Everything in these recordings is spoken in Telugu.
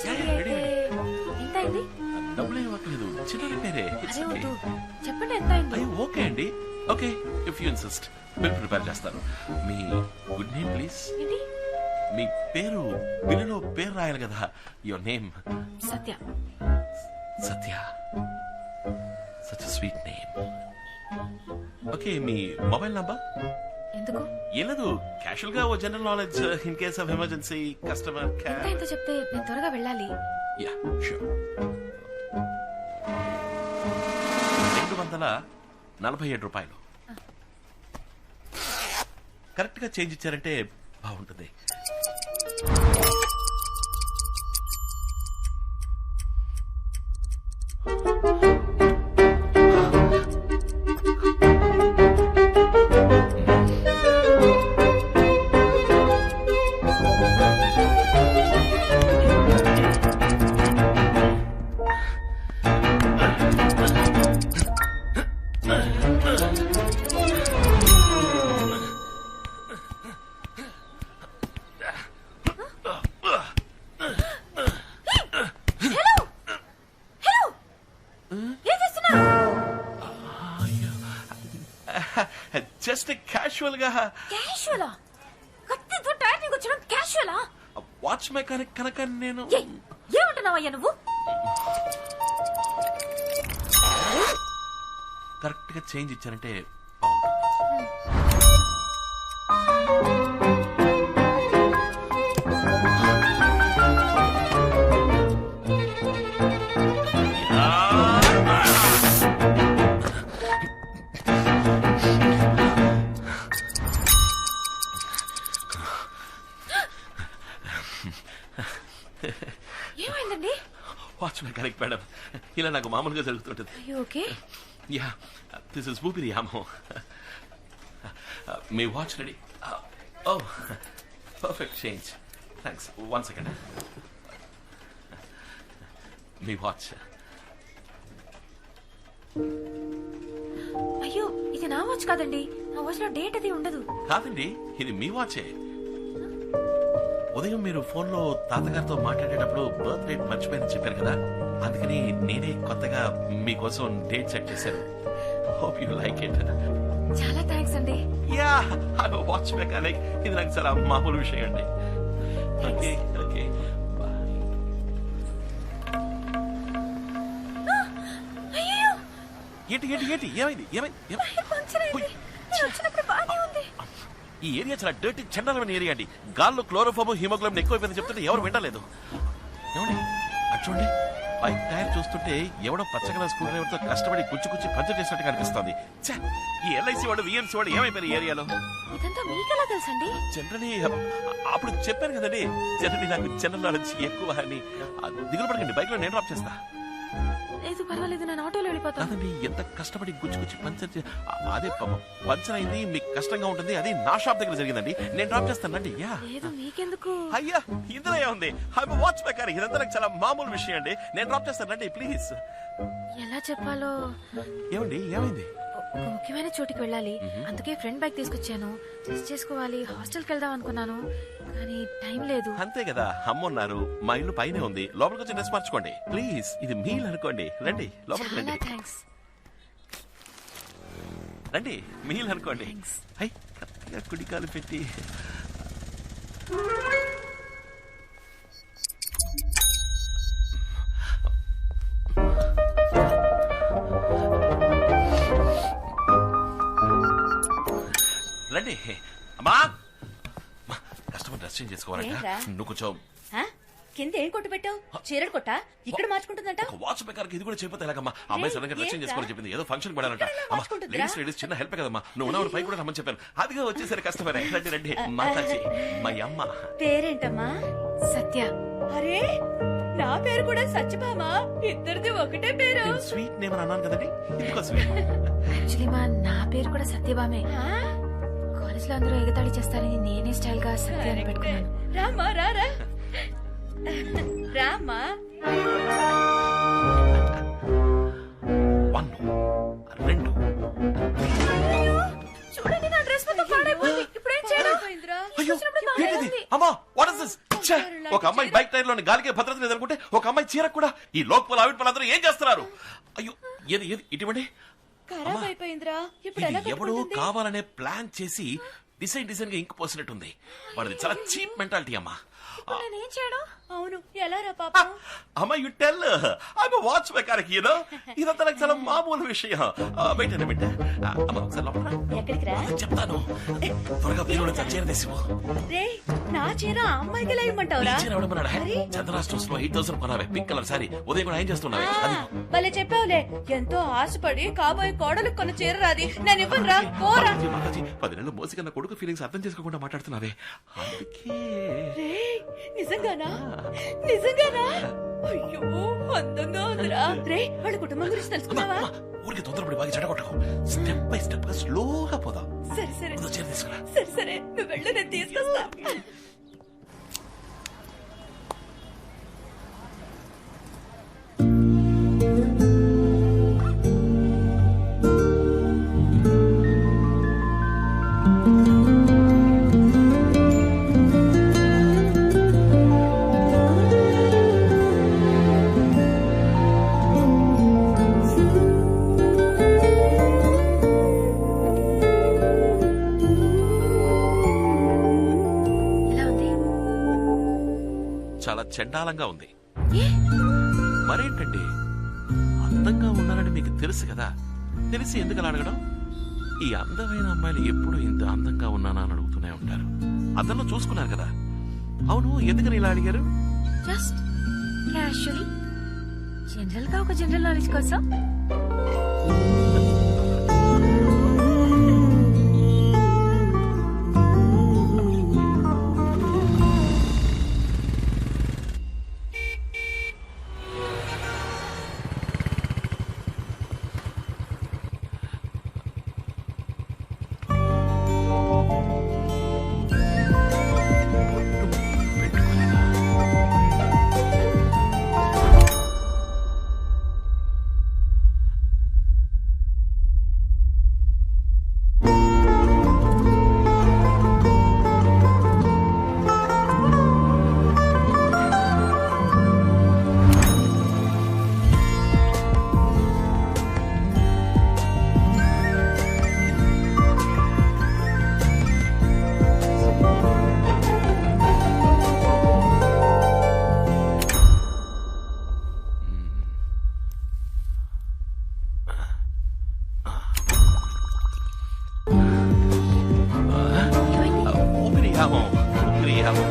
అయితే ఎంత అయింది? డబ్బులు ఏం అక్కర్లేదు, చిన్న రిపేరే. అరే వద్దు, చెప్పండి ఎంత అయింది? ఓకే అండి, okay if you insist bill prepare చేస్తాను. మీ గుడ్ నేమ్ ప్లీజ్. ఏంటి? మీ పేరు బిల్లులో పేరు రాయాలి కదా. Your name? Satya. Satya, such sweet name. Okay, మీ మొబైల్ నంబర్? ఎందుకు? ఏం లేదు, క్యాషువల్ గా ఓ general knowledge in case of emergency customer ఎంత ఎంత చెప్తే నేను త్వరగా వెళ్ళాలి. Yeah sure. 247 రూపాయలు. కరెక్ట్ గా చేంజ్ ఇచ్చారంటే బాగుంటుంది. జస్ట్ క్యాషువల్ గా. క్యాషువలా? కత్తితో టైర్నింగ్ వచ్చడం క్యాషువలా? వాచ్ మెకానిక్ కనుక నేను. ఏమంటున్నావయ్యా నువ్వు? కరెక్ట్ గా చేంజ్ ఇచ్చారంటే ఏమైందండి? వాచ్ మెకానిక్ మేడం, ఇలా నాకు మామూలుగా జరుగుతుంటది. ఓకే. యా, దిస్ ఇస్ ఊపిరి యామో. మీ వాచ్ రెడీ? ఓ పర్ఫెక్ట్ చేంజ్, థ్యాంక్స్. 1 సెకండ్. మీ వాచ్. అయ్యో, ఇది నా వాచ్ కాదండి. నా వాచ్ లో డేట్ అది ఉండదు. కాదండి, ఇది మీ వాచే. ఉదయం మీరు ఫోన్ లో తాతగారితో మాట్లాడేటప్పుడు బర్త్ డేట్ మర్చిపోయిందని చెప్పారు కదా, అందుకని నేనే కొత్తగా మీకోసం డేట్ సెట్ చేశాను. Hope you like it. చాలా థ్యాంక్స్ అండి. Yeah, I am watch mechanic. ఇది నాకు చాలా మామూలు విషయం అండి. Okay okay bye. అయ్యో, ఏంటి ఏంటి ఏంటి ఏమైంది ఏమైంది? పంక్చర్ అయింది. నేను వచ్చినప్పుడు బాగానే ఉంది. ఈ ఏరియా చాలా డర్టీ చండాలమైన ఏరియా అండి. గాల్లో క్లోరోఫామ్ హిమోగ్లోబిన్ ఎక్కువైపోయిందని చెప్తుంటే ఎవరు వింటలేదు. ఏమండి అటు చూడండి, బైక్ టైర్ చూస్తుంటే ఎవడో పచ్చగల స్క్రూ డ్రైవర్ తో కష్టపడి గుచ్చి పంచర్ చేసినట్టుగా అనిపిస్తుంది. ఈ ఎల్ఐసి వాడు విఎంసీ వాడు ఏమైపోయారు ఏరియాలో? ఇదంతా మీకెలా తెలుసండి? జనరలీ అప్పుడు చెప్పాను కదండి, జనరలీ నాకు జనరల్ నాలెడ్జ్ ఎక్కువ అని. దిగులు పడకండి, బైక్ లో నేను డ్రాప్ చేస్తా. లేదు పర్వాలేదు, నేను ఆటోలో వెళ్ళిపోతాను. కాదండి, ఎంత కష్టపడి గుచ్చి పంచర్ అదే పంచర్ అయింది, మీకు కష్టంగా ఉంటుంది. అది నా షాప్ దగ్గర జరిగిందండి, నేను డ్రాప్ చేస్తానండి. యా లేదు మీకెందుకు? అయ్యా, ఇందులో ఏముంది? వాచ్ మెకానిక్, ఇదంతా నాకు చాలా మామూలు విషయం అండి. నేను డ్రాప్ చేస్తానండి ప్లీజ్. ఎలా చెప్పాలో. ఏమండి ఏమైంది? ఒక ముఖ్యమైన చోటికి వెళ్ళాలి, అందుకే ఫ్రెండ్ బైక్ తీసుకొచ్చాను. టెస్ట్ చేసుకోవాలి, హాస్టల్కి వెళ్దాం అనుకున్నాను, కానీ టైం లేదు. అంతే కదా, అమ్మున్నారు. మా ఇల్లు పైనే ఉంది, లోపలికి వచ్చి డ్రెస్ మార్చుకోండి ప్లీజ్. ఇది మీల్ అనుకోండి, రండి లోపలికి చాలా రండి. థ్యాంక్స్. రండి, మీల్ అనుకోండి. హై, కరెక్ట్గా కుడికాలు పెట్టి. రండి. అమ్మా, కస్టమర్ డ్రెస్ చేంజ్ చేసుకోవాలంట. నువ్వు కొంచెం కింద ఏం కొట్టు పెట్టావు? చీరడు కొట్ట ఇక్కడ మార్చుకుంటుందంట. వాచ్ మెకానిక్ ఇది కూడా చెప్పితే ఎలాగమ్మా? అమ్మాయి సడన్ గా డ్రెస్ చేంజ్ చేసుకోవాలని చెప్పింది, ఏదో ఫంక్షన్ పడాలంట. లేడీస్ చిన్న హెల్ప్ కదమ్మా, నువ్వు ఉన్నవాడు పై కూడా రమ్మని చెప్పాను. అదిగా వచ్చేసరి కస్టమర్. రండి రండి, మాతాజీ మా అమ్మ. పేరేంటమ్మా? సత్య. అరే, నా పేరు కూడా సత్యభామ. ఇద్దరిది ఒకటే పేరు. స్వీట్ నేమ్ అని అన్నాను కదండి, ఇందుకో స్వీట్. యాక్చువల్లీ నా పేరు కూడా సత్యభామే. కాలేజ్ లో అందరూ ఎగతాళి చేస్తారని నేనే స్టైల్ గా సత్య అని పెట్టుకున్నాను. రామా రారా రామా. 1 2 చూడండి, నా డ్రెస్ మొత్తం పాడైపోయింది. ఇప్పుడు ఏం చేయడం? అయ్యో, ఏంటిది? అమ్మా, వాట్ ఇస్ దిస్? ఛే! ఒక అమ్మాయి బైక్ టైర్ లోని గాలికే భద్రత లేదనుకుంటే ఒక అమ్మాయి చీర కూడా ఈ లోకల్ ఆవిడ అందరూ ఏం చేస్తున్నారు? అయ్యో ఏది ఏది ఇటువంటి ఖరాబ్ అయిపోయిందిరా. ఇప్పుడు ఎలా ఎవడో కట్టుకుంటుంది? కావాలనే ప్లాన్ చేసి డిజైన్ గా ఇంక్ పోసినట్టుంది. వాడిది చాలా చీప్ మెంటాలిటీ అమ్మా. నేనేం చేయడం? అవును ఎలా రా పాప? అమ్మా you tell I'm a watch mechanic you know. ఇదంతా నాకు చాలా మామూలు విషయం. వెయిట్ అన్న బిడ్డ. అమ్మా ఒకసారి లోపల ఎక్కడికి రా? చెప్తాను. త్వరగా బీరులో చీర తీసిపో. రే నా చీర ఆ అమ్మాయికి ఎలా ఇమ్మంటావురా? చీర ఎవడమన్నాడా? చంద్రా స్టోర్స్ లో 8000 కొనావే పింక్ కలర్ సారీ. ఉదయం కూడా ఏం చేస్తున్నావే? అది భలే చెప్పావులే. ఎంతో ఆశపడి కాబోయే కోడలు కొన్న చీర రాది. నేను ఇవ్వను రా. పోరా. మాతాజీ 10 నెలలు మోసి కన్నా కొడుకు ఫీలింగ్స్ అర్థం చేసుకోకుండా మాట్లాడుతున్నావే. అందుకే రే నిజంగానా? నిజంగానా? అయ్యో అందంగా ఉందిరా. రే వాళ్ళ కుటుంబం గురించి తెలుసుకున్నావా? ఊరికి తొందరపడి బాగా చెడగొట్టకు. స్టెప్ బై స్టెప్ గా స్లోగా పోదాం. సరే సరే చీర తీసుకురా. సరే సరే నువ్వు వెళ్ళు నేను తీసుకొస్తా. ఎలా ఉంది? చాలా చండాలంగా ఉంది. ఏ? మరేంటండి అందంగా ఉన్నారని మీకు తెలుసు కదా, తెలిసి ఎందుకు అలా అడగడం? ఈ అందమైన అమ్మాయిలు ఎప్పుడు ఇంత అందంగా ఉన్నానా అని అడుగుతూనే ఉంటారు. అతను చూసుకున్నారు కదా. అవును ఎందుకని ఇలా అడిగారు? జస్ట్ క్యాషువల్లీ జనరల్ గా ఒక జనరల్ నాలెడ్జ్ కోసం. Obriamo.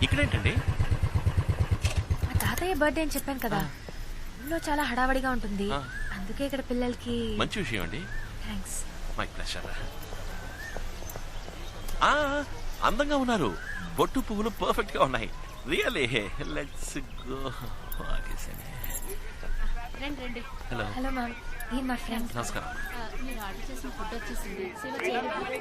ఇక్కడేంటండి? మా తాతయ్య బర్త్డే అని చెప్పాను కదా, ఊళ్ళో చాలా హడావడిగా ఉంటుంది. ఆ. అందుకే ఇక్కడ పిల్లలకి. మంచి విషయం అండి. థ్యాంక్స్. My pleasure. అందంగా ఉన్నారు. బొట్టు పువ్వులు పర్ఫెక్ట్ గా ఉన్నాయి. Really let's go. రండి హలో. హలో మ్యామ్, ఈయన మా ఫ్రెండ్. నమస్కారం. మీరు ఆర్డర్ చేసిన ఫుడ్ వచ్చేసింది. సేవ చేయండి.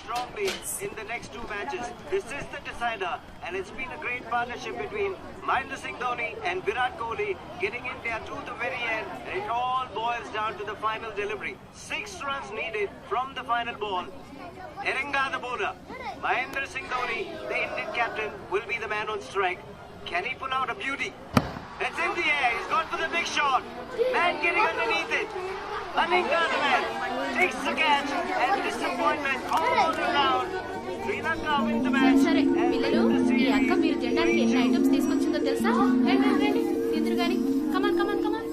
Strongly in the next two matches. This is the decider, and it's been a great partnership between Mahendra Singh Dhoni and Virat Kohli, getting India to the very end. And it all boils down to the final delivery. 6 runs needed from the final ball. Eranga the bowler, Mahendra Singh Dhoni, the Indian captain, will be the man on strike. Can he pull out a beauty? It's in the air. He's gone for the big shot. Man getting underneath it. Aninga the man takes the catch, and disappointment all around. Sri Lanka win the match. సరే పిల్లలు, ఈ అక్క మీరు తినడానికి ఎన్ని ఐటమ్స్ తీసుకొచ్చిందో తెలుసా? రండి రండి రండి, తిందురు గాని. కమాన్ కమాన్ కమాన్.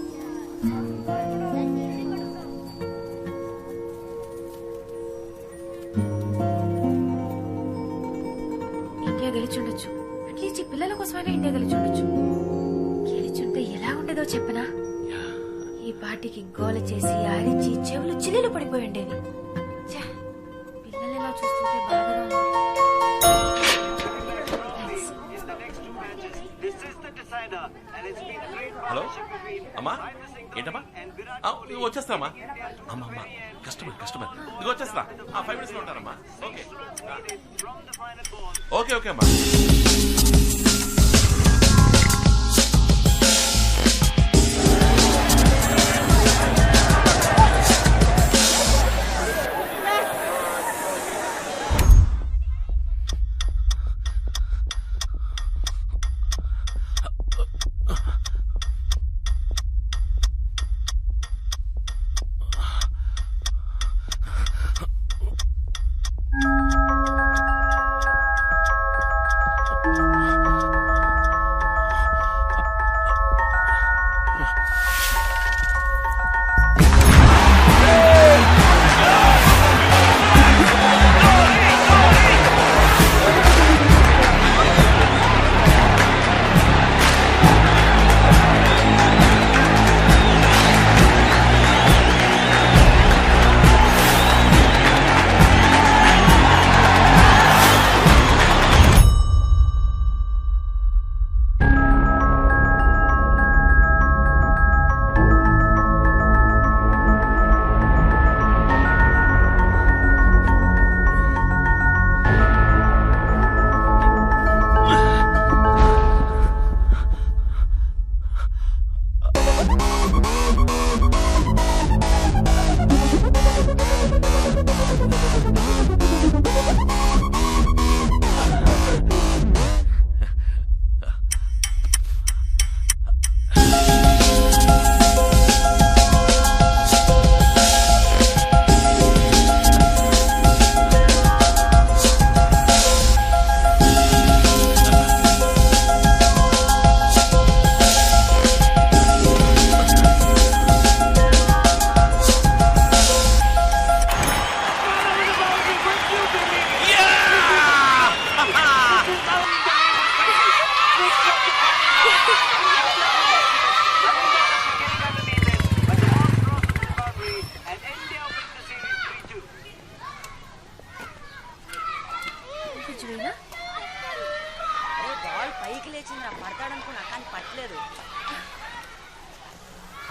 ఇండియా గెలిచుండొచ్చు. అట్లీస్ట్ ఈ పిల్లల కోసమైనా ఇండియా గెలిచుండొచ్చు. గెలిచుంటే ఎలా ఉండేదో చెప్పనా? ఈ పార్టీకి గోల చేసి ఆరించి చెవులు చిల్లులు పడిపోయి ఉండేవి. ఛే, పిల్లలు ఎలా చూస్తుంటే బాధగా ఉంది. Thanks. In the next two matches, this is the decider, and it's been a great hello partnership between అమ్మా, Mahendra Singh ఏంటమ్మా? Dhoni and Virat Kohli. ఇదిగో వచ్చేస్తామా? అమ్మా అమ్మా, కస్టమర్ ఇదిగో వచ్చేస్తా. 5 minutes లో ఉంటారమ్మా. Okay From the final ball. Okay okay అమ్మా.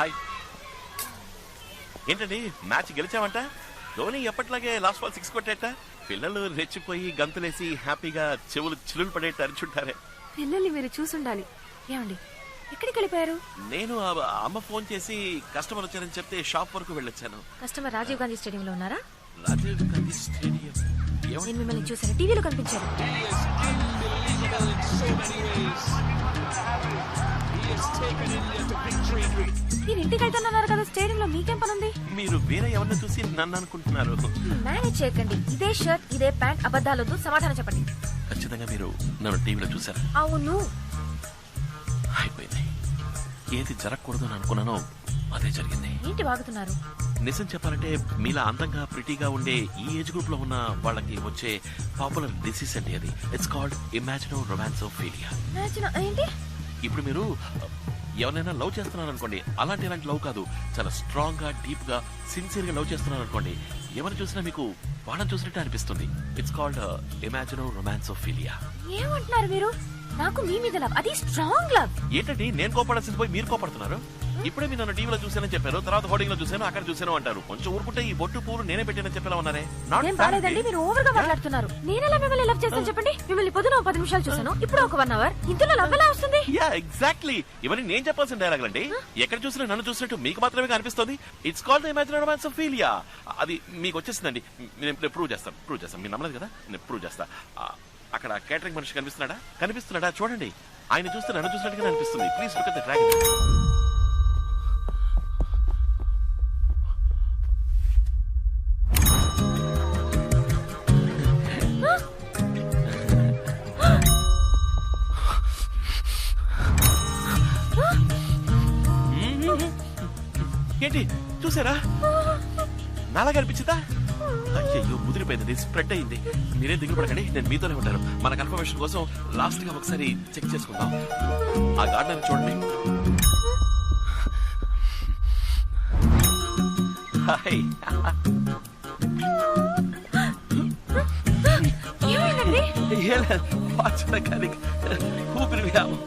హాయ్. ఏంటండి మ్యాచ్ గెలిచామంట? ధోని ఎప్పట్లాగే లాస్ట్ బాల్ 6 కొట్టేట. పిల్లలు రెచ్చిపోయి గంతులేసి హ్యాపీగా చెవులు చిల్లులు పడేట్టు అరిచుంటారే. పిల్లల్ని మీరు చూసుండాలి. ఏమండి ఎక్కడికి వెళ్ళిపోయారు? నేను అమ్మ ఫోన్ చేసి కస్టమర్ వచ్చారని చెప్తే షాప్ వరకు వెళ్ళొచ్చాను. కస్టమర్ రాజీవ్ గాంధీ స్టేడియంలో ఉన్నారా? రాజీవ్ గాంధీ స్టేడియం. నేను మిమ్మల్ని చూసాను, టీవీలో కనిపించారు. మీరు ఇంటికి వెళ్తున్నారు కదా, స్టేడియంలో మీకేం పని ఉంది? మీరు వేరే ఎవరిని చూసి నన్ను అనుకుంటున్నారు. మేనేజ్ చేయకండి. ఇదే షర్ట్, ఇదే ప్యాంట్, అబద్ధాలొద్దు, సమాధానం చెప్పండి. ఖచ్చితంగా మీరు నన్ను టీవీలో చూసారా? అవును. అయిపోయింది. ఏది జరగకూడదు అని అనుకున్నానో అదే జరిగింది. ఏంటి వాగుతున్నారు? నిజం చెప్పాలంటే మీలా అందంగా ప్రిటీగా ఉండే ఈ ఏజ్ గ్రూప్ లో ఉన్న వాళ్ళకి వచ్చే పాపులర్ డిసీజ్ అండి అది. It's called imagino romansophilia. ఏంటి? ఇప్పుడు మీరు ఎవరైనా లవ్ చేస్తున్నారు అనుకోండి, అలాంటి లవ్ కాదు, చాలా స్ట్రాంగ్ గా డీప్ గా సిన్సియర్ గా లవ్ చేస్తున్నారు అనుకోండి, ఎవరిని చూసినా మీకు వాళ్ళని చూసినట్టు అనిపిస్తుంది. It's called imagino romansophilia. ఏమంటున్నారు మీరు? నాకు మీ మీద లవ్, అది స్ట్రాంగ్ లవ్. ఏంటండి నేను కోపడాల్సింది పోయి మీరు కోపడుతున్నారు? ఇప్పుడే మీరు నన్ను టీవీలో చూసానని చెప్పారు, తర్వాత హోర్డింగ్ లో చూసాను, అక్కడ చూసాను అంటారు. కొంచెం ఊరుకుంటే ఈ బొట్టు పూలు నేనే పెట్టానని చెప్పేలా ఉన్నారే. నేను బాలేదండి, మీరు ఓవర్ గా మాట్లాడుతున్నారు. నేనెలా మిమ్మల్ని లవ్ చేస్తాను చెప్పండి? మిమ్మల్ని పొద్దున 10 నిమిషాలు చూసాను, ఇప్పుడు ఒక 1 అవర్. ఇంతలో లవ్ ఎలా వస్తుంది? Yeah exactly. ఇవన్నీ నేను చెప్పాల్సిన డైలాగ్ అండి. ఎక్కడ చూసినా నన్ను చూసినట్టు మీకు మాత్రమే కనిపిస్తుంది. It's called imaginary romansophilia. అది మీకు వచ్చేసిందండి. నేను ప్రూవ్ చేస్తాను. మీరు నమ్మలేదు కదా, నేను ప్రూవ్ చేస్తా. అక్కడ కేటరింగ్ మనిషి కనిపిస్తున్నాడా చూడండి. ఆయన చూస్తే నన్ను చూసినట్టుగా అనిపిస్తుంది. Please look at the dragon. ఏంటి చూసారా? నాలాగా అనిపించిందా? అయ్యో ముదిరిపోయింది, స్ప్రెడ్ అయింది. మీరే దిగులు పడకండి, నేను మీతోనే ఉంటాను. మన కన్ఫర్మేషన్ కోసం లాస్ట్ గా ఒకసారి చెక్ చేసుకుందాం. ఆ గార్డెన్ చూడండి. హాయ్. వాచ్ మెకానిక్ ఊపిరి వ్యాము.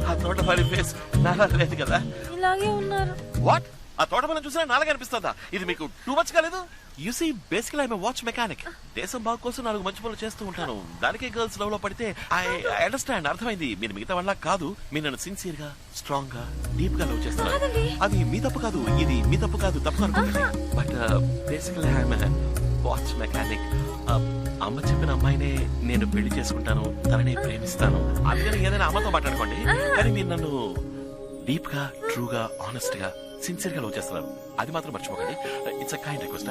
ఆ తోటమాలి ఫేస్ నాలా లేదు కదా. ఇలాగే ఉన్నారు. వాట్? ఆ తోటమాలని చూసినా నాలుగు అనిపిస్తుందా? ఇది మీకు టూ మచ్ కాలేదు? యు సీ బేసికల్ ఐఎమ్ వాచ్ మెకానిక్. దేశం బాగు కోసం 4 మంచి పనులు చేస్తూ ఉంటాను. దానికే గర్ల్స్ లవ్ లో పడితే ఐ అండర్స్టాండ్, అర్థమైంది. మీరు మిగతా వాళ్ళ కాదు. మీరు నన్ను సిన్సియర్ గా, స్ట్రాంగ్ గా, డీప్ గా లవ్ చేస్తున్నారు. అది మీ తప్పు కాదు, ఇది మీ తప్పు కాదు, తప్పు అనుకోండి. బట్ బేసికల్ ఐఎమ్ వాచ్ మెకానిక్. అమ్మ చెప్పిన అమ్మాయినే నేను పెళ్లి చేసుకుంటాను, తనని ప్రేమిస్తాను. అందుకని ఏదైనా అమ్మతో మాట్లాడుకోండి. కానీ మీరు నన్ను డీప్ గా, ట్రూ గా, ఆనెస్ట్ గా, సిన్సియర్ గా లవ్ చేస్తున్నారు. అది మాత్రం మర్చిపోకండి. It's a kind request.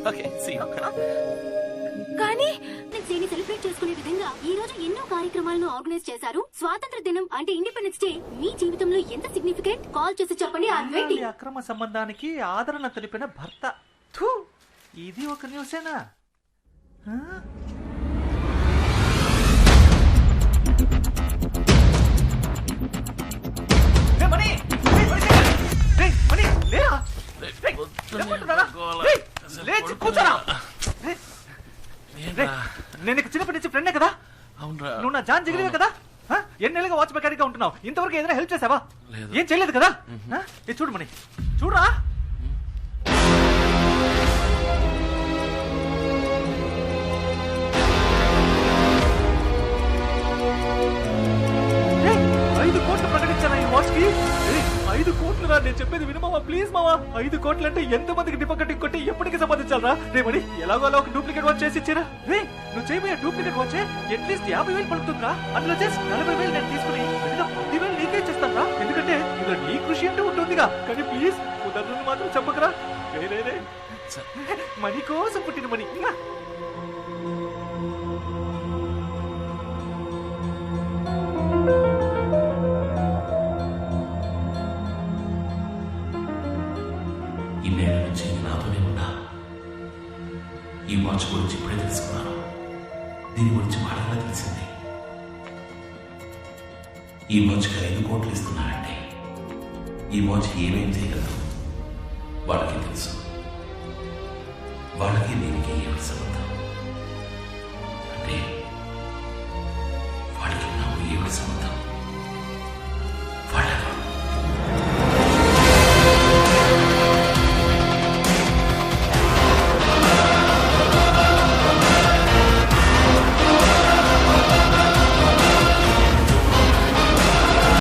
Okay, see you. కానీ డేని సెలబ్రేట్ చేసుకునే విధంగా ఈ రోజు ఎన్నో కార్యక్రమాలను ఆర్గనైజ్ చేశారు. స్వాతంత్ర దినం అంటే ఇండిపెండెన్స్ డే మీ జీవితంలో ఎంత సిగ్నిఫికెంట్? కాల్ చేసి చెప్పండి. అక్రమ సంబంధానికి ఆదరణ తెలిపిన భర్త. థూ, ఇది ఒక న్యూసేనా? నేను చిన్నప్పటి నుంచి ఫ్రెండే కదా. నువ్వు నా జాన్ జిగిరివే కదా. ఎన్నేళ్ళుగా వాచ్ మెకానిక్ గా ఉంటున్నావు. ఇంతవరకు ఏదైనా హెల్ప్ చేసావా? ఏం చేయలేదు కదా. చూడు మణి, చూడరా. వాచ్ కి 5 కోట్లు రా. నేను చెప్పేది వినమావా, ప్లీజ్ మావా. 5 కోట్లు అంటే ఎంత మందికి డిపాజిట్ కొట్టి ఎప్పటికి సంపాదించాలరా? రేమని ఎలాగో అలా ఒక డూప్లికేట్ వాచ్ చేసి ఇచ్చారా? రే, నువ్వు చేయబోయే డూప్లికేట్ వాచ్ అట్లీస్ట్ 50,000 పడుతుందిరా. అందులో చేసి 40,000 నేను తీసుకుని 10,000 నీకే ఇచ్చేస్తాను రా. ఎందుకంటే ఇందులో నీ కృషి అంటూ ఉంటుందిగా. కానీ ప్లీజ్ కుదరదు మాత్రం చెప్పకరా. రే మనీ కోసం పుట్టిన మనీ. ఇన్నేళ్ల నుంచి నాతోనే ఉన్నా. ఈ వాచ్ గురించి ఇప్పుడే తెలుసుకున్నాను. దీని గురించి బాగా తెలిసింది. ఈ వాచ్ 5 కోట్లు ఇస్తున్నారంటే ఈ వాచ్ ఏమేం చేయగలదు వాళ్ళకి తెలుసు. వాళ్ళకి దీనికి ఏమి సంబంధం?